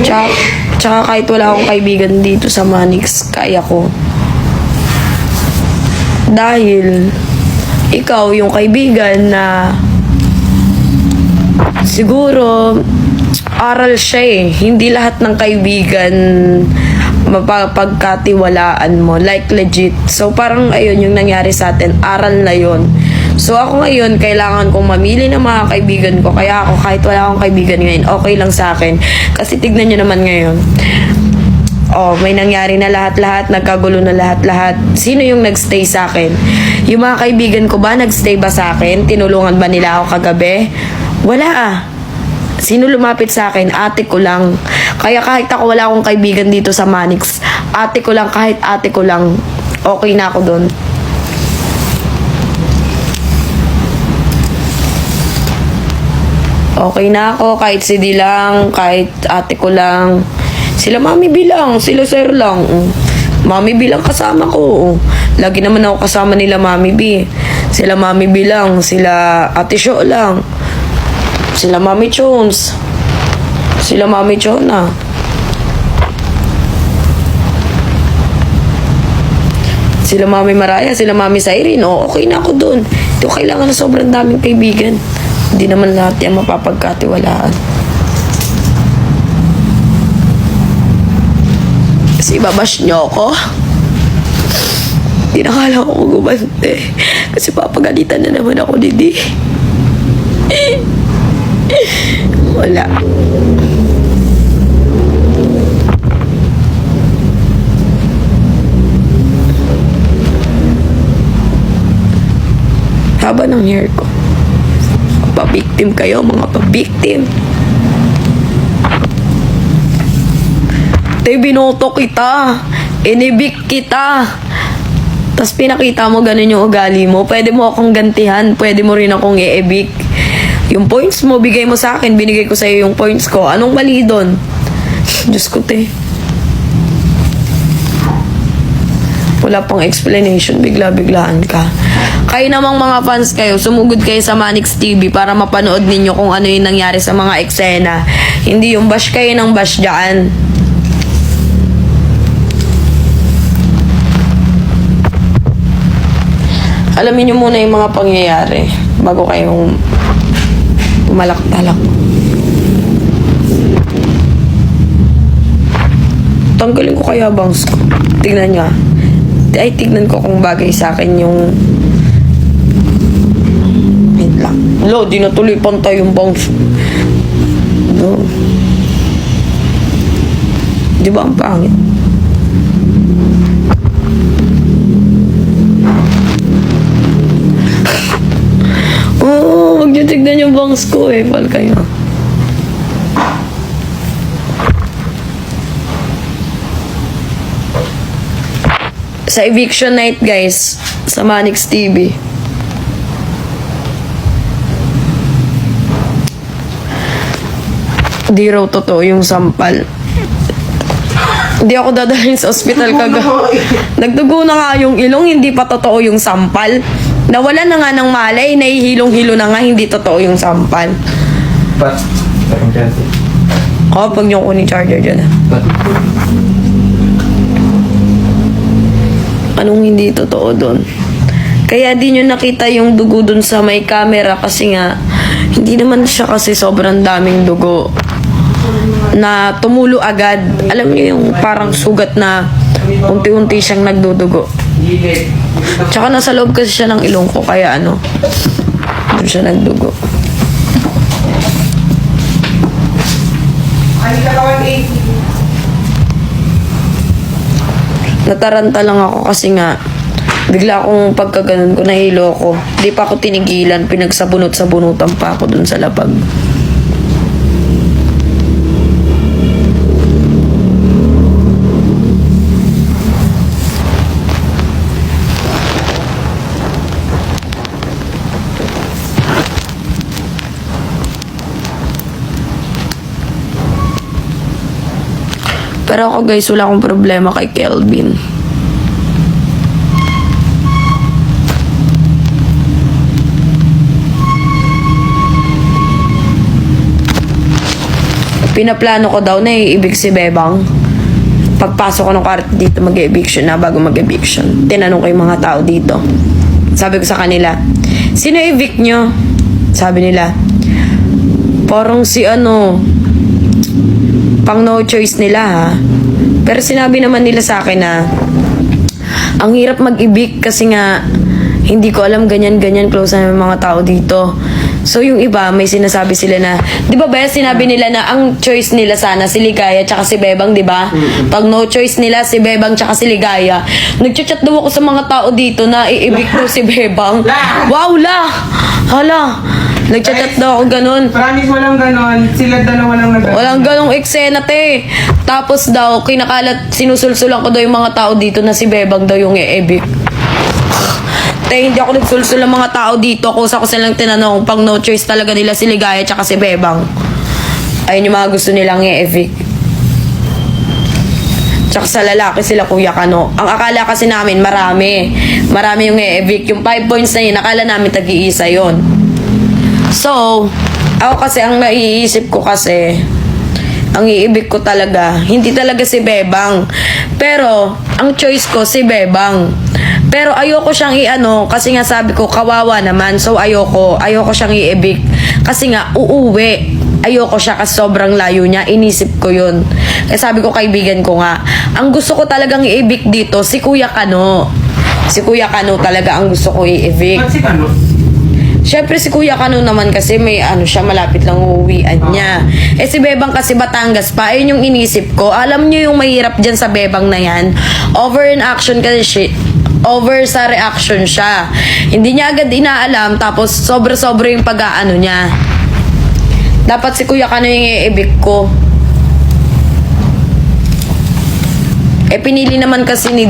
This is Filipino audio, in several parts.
Tsaka, tsaka kahit wala akong kaibigan dito sa Manix, kaya ko. Dahil, ikaw yung kaibigan na siguro aral siya eh. Hindi lahat ng kaibigan mapapagkatiwalaan mo. Like legit. So parang ayun yung nangyari sa atin. Aral na yun. So ako ngayon, kailangan kong mamili ng mga kaibigan ko. Kaya ako kahit wala akong kaibigan ngayon, okay lang sa akin. Kasi tignan nyo naman ngayon. Oh, may nangyari na lahat-lahat, nagkagulo na lahat-lahat. Sino yung nagstay sa akin? Yung mga kaibigan ko ba, nagstay ba sa akin? Tinulungan ba nila ako kagabi? Wala ah. Sino lumapit sa akin? Ate ko lang. Kaya kahit ako wala akong kaibigan dito sa Manix, ate ko lang, kahit ate ko lang, okay na ako doon. Okay na ako, kahit si D lang, kahit ate ko lang. Sila mami bilang, sila sir lang. Mami bilang kasama ko. Lagi naman ako kasama nila mami B. Sila mami bilang, sila ate Sho lang. Sila mami Jones. Sila mami Chona. Sila mami Maraya, sila mami Cyrene. O, okay na ako dun. Ito kailangan na sobrang daming kaibigan. Hindi naman lahat yan mapapagkatiwalaan. Kasi babash nyo ako. Hindi na kala ko gumante. Kasi papagalitan na naman ako ni D. Wala. Haba ng hair ko. Pabiktim kayo, mga pabiktim. Tay, binoto kita. Inibik kita. Tapos pinakita mo ganun yung ugali mo. Pwede mo akong gantihan. Pwede mo rin akong i-evict. Yung points mo, bigay mo sa akin. Binigay ko sa'yo yung points ko. Anong mali doon? Diyos ko, te. Wala pang explanation. Bigla-biglaan ka. Kayo namang mga fans kayo, sumugod kayo sa Manix TV para mapanood ninyo kung ano yung nangyari sa mga eksena. Hindi yung bash kayo ng bash dyan. Alamin nyo muna yung mga pangyayari bago kayong pumalak-talak. Tanggalin ko kaya bangs ko. Tignan nyo. Ay, tignan ko kung bagay sa akin yung... Wait lang. Lo, di na tuloy pantay yung bangs. No. Di ba ang pangit? Oo, huwag nyo tignan yung bangs ko eh. Pal kayo. Sa eviction night, guys, sa Manix TV. Di raw totoo yung sampal. Hindi ako dadalhin sa ospital Nagdugo na nga yung ilong, hindi pa totoo yung sampal. Nawala na nga ng malay, nahihilong-hilo na nga, hindi totoo yung sampal. Pag niyo kunin charger dyan. Anong hindi totoo doon? Kaya di nyo nakita yung dugo doon sa may camera kasi nga, hindi naman siya kasi sobrang daming dugo na tumulo agad. Alam niyo yung parang sugat na unti-unti siyang nagdudugo. Tsaka nasa loob kasi siya ng ilong ko, kaya ano, doon siya nagdugo. Nataranta lang ako kasi nga bigla akong pagkaganon ko, nahilo ko. Di pa ako tinigilan, pinagsabunot-sabunutan pa ako dun sa lapag. Pero ako guys, wala akong problema kay Kelvin. pinaplano ko daw na iibig si Bebang. Pagpasok ko ng kwarto dito, mag-eviction na bago mag-eviction. Tinanong ko yung mga tao dito. Sabi ko sa kanila, sino evict nyo? Sabi nila, parang si pang no choice nila ha. Pero sinabi naman nila sa akin na ang hirap mag-evict kasi nga hindi ko alam ganyan-ganyan close na yung mga tao dito. So yung iba, may sinasabi sila na, di ba ba sinabi nila na ang choice nila sana si Ligaya tsaka si Bebang, di ba? Pag no choice nila si Bebang tsaka si Ligaya, nagchat-chat daw ako sa mga tao dito na iibig ko si Bebang. Wow, la! Hala! Nagchat-chat daw ako ganun. Promise walang ganon. Sila dalawa lang nag- Walang ganong eksena, te. Tapos daw, kinakalat, sinusulsulan ko daw yung mga tao dito na si Bebang daw yung iibig. Te, hindi ako nagsulsul ng mga tao dito. Kusa ko silang tinanong, pang no choice talaga nila si Ligaya tsaka si Bebang. Ayun yung mga gusto nilang i-evict. Tsaka sa lalaki sila Kuya Kano. Ang akala kasi namin marami. Marami yung i-evict. Yung 5 points na yun, akala namin tag-iisa yun. So, ako kasi ang naiisip ko kasi, ang iibig ko talaga, hindi talaga si Bebang. Pero, ang choice ko si Bebang. Pero ayoko siyang kasi nga sabi ko, kawawa naman. So ayoko siyang i-evict. Kasi nga, uuwi. Ayoko siya kasi sobrang layo niya. Inisip ko yun. Kaya sabi ko, kaibigan ko nga, ang gusto ko talagang i-evict dito, si Kuya Kano. Si Kuya Kano talaga ang gusto ko i-evict. Ba't si Kano? Siyempre si Kuya Kano naman kasi may siya, malapit lang uuwian niya. Eh si Bebang kasi Batangas pa. Ayun yung inisip ko. Alam niyo yung mahirap dyan sa Bebang na yan. Over in action kasi over sa reaction siya. Hindi niya agad inaalam, tapos sobra-sobra yung pag-aano niya. Dapat si Kuya Kano yung i-evict ko. Eh pinili naman kasi ni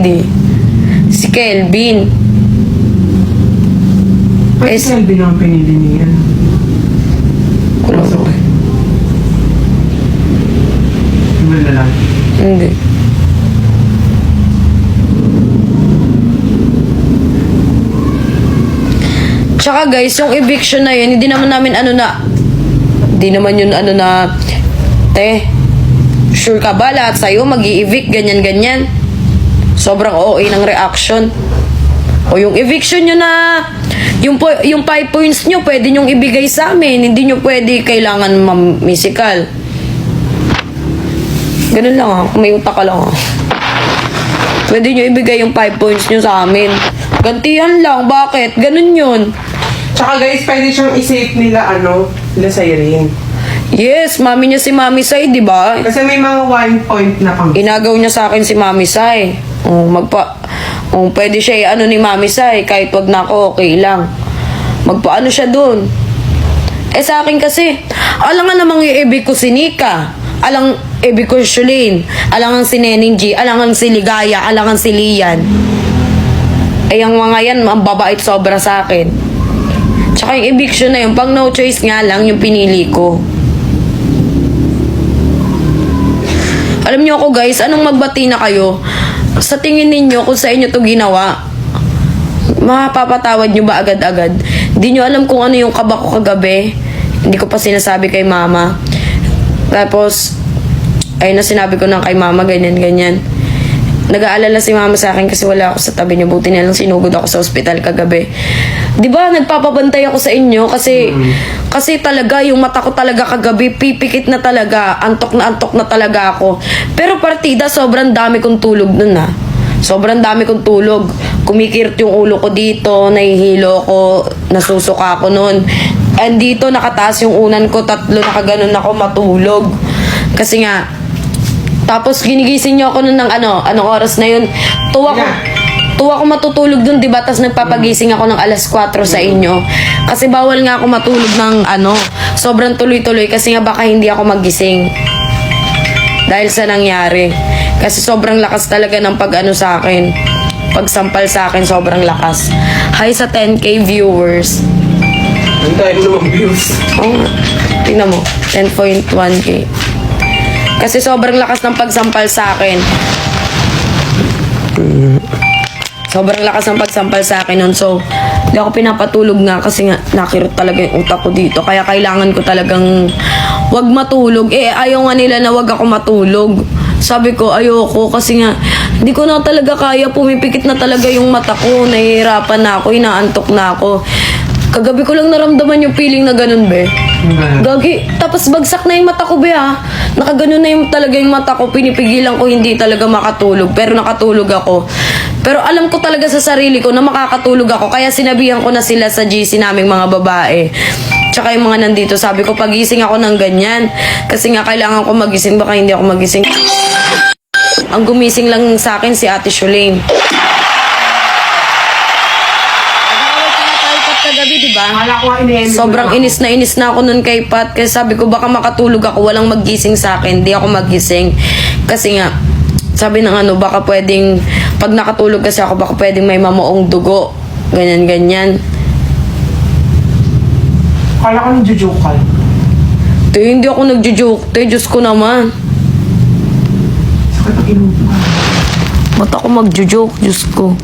si Kelvin. Ba't si Kelvin ang pinili niya? Pasok eh. Iba na lang. Hindi. Tsaka guys, yung eviction na yun, hindi naman namin hindi naman yun te, sure ka ba lahat sa'yo mag-i-evict, ganyan-ganyan? Sobrang OA ng reaction. O yung eviction nyo na, yung 5 points nyo, pwede nyong ibigay sa amin. Hindi nyo pwede, kailangan musical. Ganun lang may utak ka lang Pwede nyo ibigay yung 5 points nyo sa amin. Gantihan lang, bakit? Ganun yun. Tsaka guys, pwede siyang i-save nila nila sa Irene. Yes, mami niya si Mami Sai, di ba? Kasi may mga 1 point na pang. Inagaw niya sa akin si Mami Sai. Pwede siya ni Mami Sai, kahit wag na ako, okay lang. Magpaano siya dun. Eh sa akin kasi, alangan namang i-ibig ko si Nika. Alang ibig ko si Shulin. Alangan si Neneng G. Alangan si Ligaya. Alangan si Lian. Eh yung mga yan, ang babait sobra sa akin. Tsaka yung eviction na yun, pang no choice nga lang yung pinili ko. Alam niyo ako guys, anong magbati na kayo? Sa tingin ninyo kung sa inyo to ginawa, mapapatawad nyo ba agad-agad? Hindi nyo alam kung ano yung kaba ko kagabi. Hindi ko pa sinasabi kay mama. Tapos, ayun na sinabi ko na kay mama, ganyan-ganyan. Nag-aalala si mama sa akin kasi wala ako sa tabi niya. Buti na lang sinugod ako sa ospital kagabi. Di ba nagpapabantay ako sa inyo kasi talaga yung mata ko talaga kagabi pipikit na talaga, antok na talaga ako. Pero partida sobrang dami kong tulog nun Sobrang dami kong tulog. Kumikirt yung ulo ko dito, nahihilo ko, nasusuka ako nun. And dito nakataas yung unan ko, 3 nakaganon ako matulog. Kasi nga tapos ginigising niyo ako nun ng anong oras na yun. Tuwa ko matutulog dun, diba? Tapos nagpapagising ako ng alas 4 sa inyo. Kasi bawal nga ako matulog ng sobrang tuloy-tuloy kasi nga baka hindi ako magising. Dahil sa nangyari. Kasi sobrang lakas talaga ng sa akin. Pagsampal sa akin, sobrang lakas. Hi sa 10K viewers. Ang dahil naman views. Tingnan mo, 10.1K. Kasi sobrang lakas ng pagsampal sa akin. Sobrang lakas ng pagsampal sa akin nun. So, hindi ako pinapatulog nga kasi nga nakirot talaga yung utak ko dito. Kaya kailangan ko talagang wag matulog. Eh, ayaw nga nila na wag ako matulog. Sabi ko, ayoko kasi nga, hindi ko na talaga kaya, pumipikit na talaga yung mata ko, nahihirapan na ako, inaantok na ako. Kagabi ko lang naramdaman yung feeling na ganun, be. Gagi, tapos bagsak na yung mata ko, be, ha. Nakaganon na yung talaga yung mata ko, pinipigilan ko hindi talaga makatulog, pero nakatulog ako. Pero alam ko talaga sa sarili ko na makakatulog ako, kaya sinabihan ko na sila sa GC naming mga babae. Tsaka yung mga nandito, sabi ko, pagising ako ng ganyan. Kasi nga, kailangan ko magising, baka hindi ako magising. Ang gumising lang sa akin si Ate Shulane. Nag-aaway ka na tayo Pat kagabi, di ba? Akala ko nga inihem. Sobrang inis na ako nun kay Pat. Kasi sabi ko, baka makatulog ako, walang maggising sa akin. Di ako magising. Kasi nga, sabi ng ano, baka pwedeng, pag nakatulog kasi ako, baka pwedeng may mamuong dugo. Ganyan-ganyan. Akala ko nagjo-joke ka. Te, hindi ako nagjo-joke. Te, Diyos ko naman. Sakit ang inupo. Ba't ako magjo-joke? Diyos ko.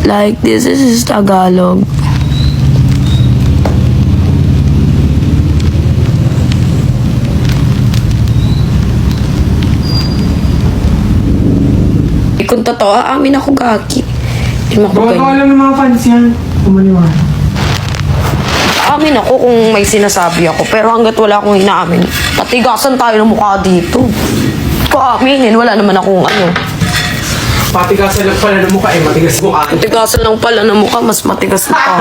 Like, this is Tagalog. Kung totoo, amin ako, Gaki. Hindi mo ako Gawa ganyan. lang ng mga fans yan. Kumaniwala. Amin ako kung may sinasabi ako. Pero hanggat wala akong inaamin, patigasan tayo ng mukha dito. Kung aminin, wala naman akong ano. Patigasan lang pala ng mukha eh. Matigas mukha. Patigasan lang pala ng mukha, mas matigas na pa.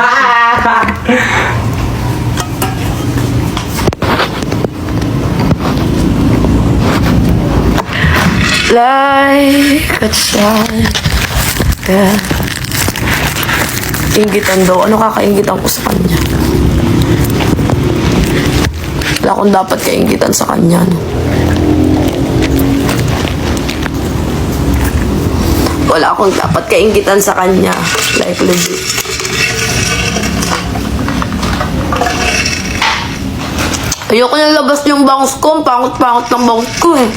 Like a child. Yeah. Inggitan daw. Ano kakaingitan ko sa kanya? Wala akong dapat kaingitan sa kanya. No? Wala akong dapat kaingitan sa kanya. Like legit. Ayoko nang labas yung bangs ko. Ang pangot-pangot ng bangs ko eh.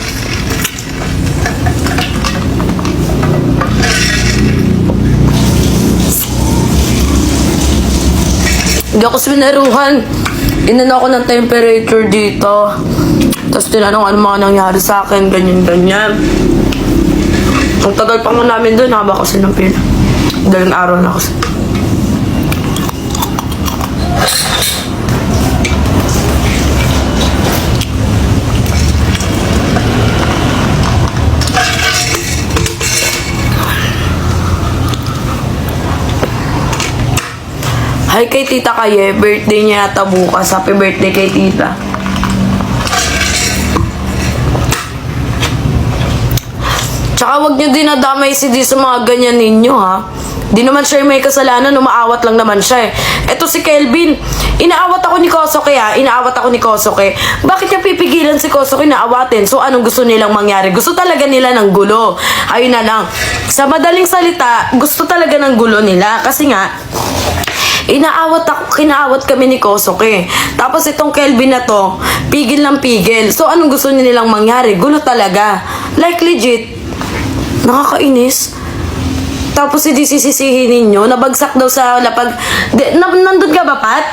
Hindi ako sinaruhan. Inano ako ng temperature dito. Tapos tinanong ano mga nangyari sa akin. Ganyan-ganyan. Ang tagal pa nga namin doon. Haba kasi ng pila. Daling araw na kasi. Hi kay Tita Kaye, birthday niya yata bukas. Happy birthday kay Tita. Tsaka wag niyo din nadamay si Di sa mga ganyan ninyo, ha? Di naman siya yung may kasalanan, umaawat lang naman siya eh. Eto si Kelvin, inaawat ako ni Kosoke ha, inaawat ako ni Kosoke. Bakit niya pipigilan si Kosoke na awatin? So anong gusto nilang mangyari? Gusto talaga nila ng gulo. Ayun na lang. Sa madaling salita, gusto talaga ng gulo nila. Kasi nga, kinaawat kami ni Kosoke. Tapos itong Kelvin na to, pigil ng pigil. So anong gusto nilang mangyari? Gulo talaga. Like legit. Nakakainis. Tapos sisisihin ninyo, nabagsak daw sa lapag. Nandun ka ba, Pat?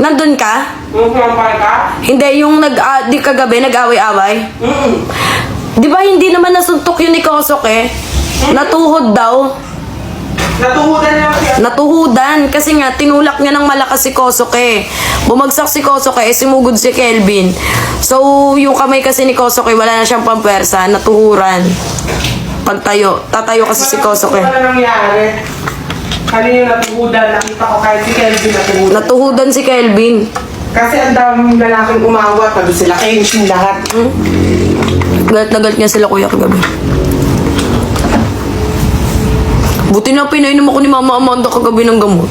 Nandun ka? Hindi, yung di kagabi, nag-away-away? Di ba hindi naman nasuntok yun ni Kosoke? Natuhod daw. Natuhudan lang siya. Natuhudan. Kasi nga, tinulak niya ng malakas si Kosoke. Bumagsak si Kosoke, simugod si Kelvin. So, yung kamay kasi ni Kosoke, wala na siyang pampersa. Natuhuran. Pagtayo. Tatayo kasi si Kosoke. Ano nangyari? Kanina yung natuhudan. Nakita ko kahit si Kelvin natuhudan. Natuhudan si Kelvin. Kasi ang daming lalaking umawat. Pagod sila Kenshin lahat. Galit na galit niya sila kuya kagabi. Buti na pinainom ako ni Mama Amanda kagabi ng gamot.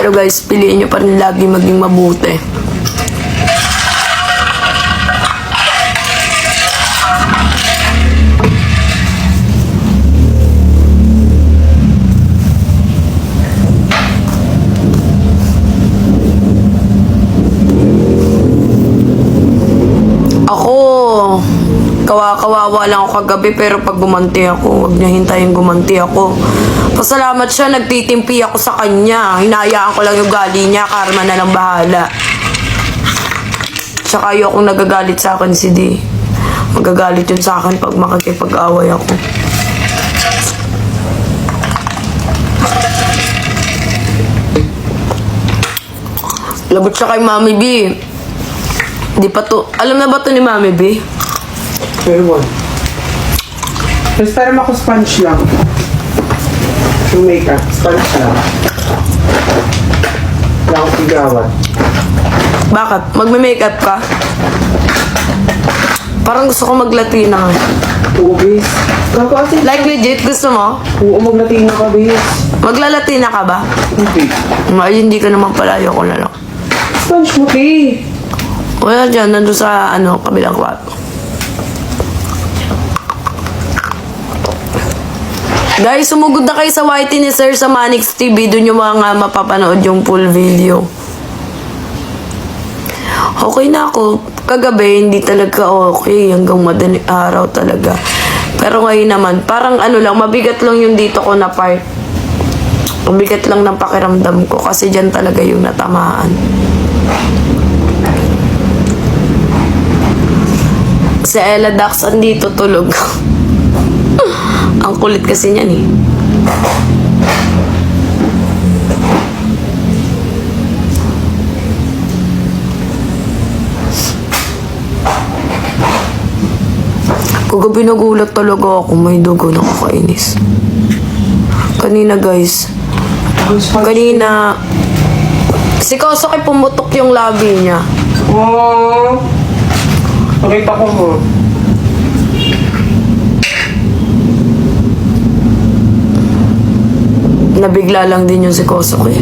Pero guys, piliin nyo pa rin lagi maging mabuti. Ako, kawawa lang ako kagabi pero pag gumanti ako, wag niya hintayin gumanti ako. Pasalamat siya, nagtitimpi ako sa kanya. Hinayaan ko lang yung gali niya, karma na lang bahala. Tsaka ayokong nagagalit sa akin si D. Magagalit yun sa akin pag makikipag-away ako. Lagot siya kay Mami B. Di pa to. Alam na ba to ni Mami B? Pero Tapos parang ako sponge lang. Yung makeup, sponge lang. Wala akong sigawan. Bakit? Magme-makeup ka? Parang gusto ko mag-Latina. Oo, bis. Kasi, Like legit, gusto mo? oo, mag-Latina ka, bis. Magla-Latina ka ba? Hindi. Ay, hindi ka naman pala. Ayoko na lang. Sponge mo, kay. Wala dyan, nandun sa, kabilang kwarto. Guys, sumugod na kayo sa YT ni Sir sa Manix TV. Doon yung mga mapapanood yung full video. Okay na ako. Kagabi, hindi talaga okay. Hanggang madaling araw talaga. Pero ngayon naman, parang lang, mabigat lang yung dito ko na part. Mabigat lang ng pakiramdam ko kasi dyan talaga yung natamaan. Si Ella Dax andito tulog. Ang kulit kasi niyan eh. Kagabi nagulat talaga ako, may dugo, nakakainis. Kanina guys, kanina, si Kosoke pumutok yung labi niya. Oh. Nakita ko mo. Nabigla lang din yung si Kosoke.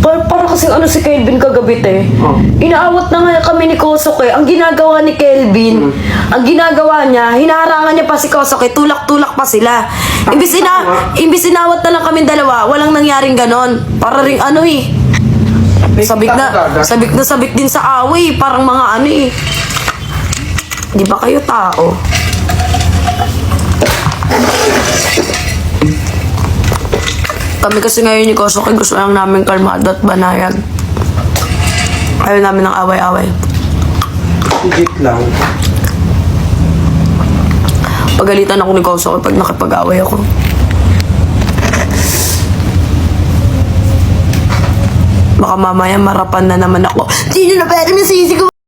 Para kasi si Kelvin kagabi Oh. Inaawat na nga kami ni Kosoke. Ang ginagawa ni Kelvin, ang ginagawa niya, hinaharangan niya pa si Kosoke, tulak-tulak pa sila. Imbis inawat na lang kami dalawa, walang nangyaring ganon. Para ring sabik na sabik din sa away, parang mga Di ba kayo tao? Kami kasi ngayon ni Kosoke, gusto lang namin kalmado at banayag. Ayaw namin ng away-away. Legit lang. Pagalitan ako ni Kosoke pag nakipag-away ako. Baka mamaya marapan na naman ako. Sino na pwede na sisi ko?